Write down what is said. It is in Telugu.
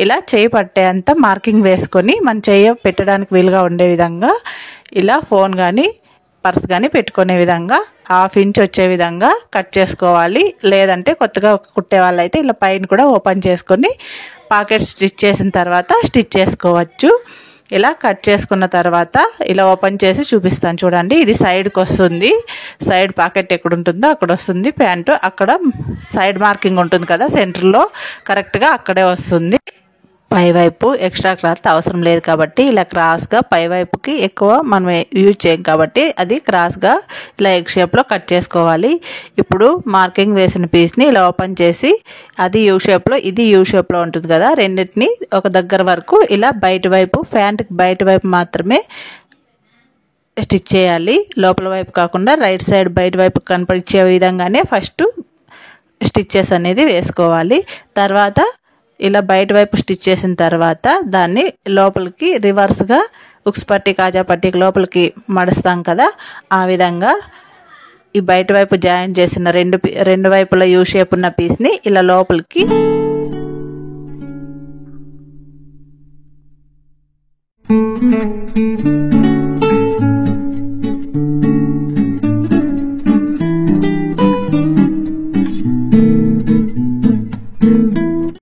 ఇలా చేయి పట్టేంత మార్కింగ్ వేసుకొని మన చెయ్యి పెట్టడానికి వీలుగా ఉండే విధంగా ఇలా ఫోన్ కానీ పర్స్ కానీ పెట్టుకునే విధంగా 1/2 ఇంచ్ వచ్చే విధంగా కట్ చేసుకోవాలి. లేదంటే కొత్తగా కుట్టే వాళ్ళైతే ఇలా పైన కూడా ఓపెన్ చేసుకొని పాకెట్ స్టిచ్ చేసిన తర్వాత స్టిచ్ చేసుకోవచ్చు. ఇలా కట్ చేసుకున్న తర్వాత ఇలా ఓపెన్ చేసి చూపిస్తాను చూడండి. ఇది సైడ్కి వస్తుంది. సైడ్ పాకెట్ ఎక్కడ ఉంటుందో అక్కడ వస్తుంది ప్యాంటు. అక్కడ సైడ్ మార్కింగ్ ఉంటుంది కదా సెంటర్లో, కరెక్ట్గా అక్కడే వస్తుంది. పైవైపు ఎక్స్ట్రా క్లాత్ అవసరం లేదు కాబట్టి ఇలా క్రాస్గా పైవైపుకి ఎక్కువ మనం యూజ్ చేయం కాబట్టి అది క్రాస్గా ఇలా ఎగ్ షేప్లో కట్ చేసుకోవాలి. ఇప్పుడు మార్కింగ్ వేసిన పీస్ని ఇలా ఓపెన్ చేసి అది యూ షేప్లో ఇది యూ షేప్లో ఉంటుంది కదా, రెండింటిని ఒక దగ్గర వరకు ఇలా బయట వైపు ప్యాంట్కి బయట వైపు మాత్రమే స్టిచ్ చేయాలి. లోపల వైపు కాకుండా రైట్ సైడ్ బయట వైపు కనిపించే విధంగానే ఫస్ట్ స్టిచ్చెస్ అనేది వేసుకోవాలి. తర్వాత ఇలా బయట వైపు స్టిచ్ చేసిన తర్వాత దాన్ని లోపలికి రివర్స్గా ఉక్స్ పట్టి కాజా పట్టికి లోపలికి మడుస్తాం కదా, ఆ విధంగా ఈ బయట వైపు జాయింట్ చేసిన రెండు వైపుల యూ షేప్ ఉన్న పీస్ని ఇలా లోపలికి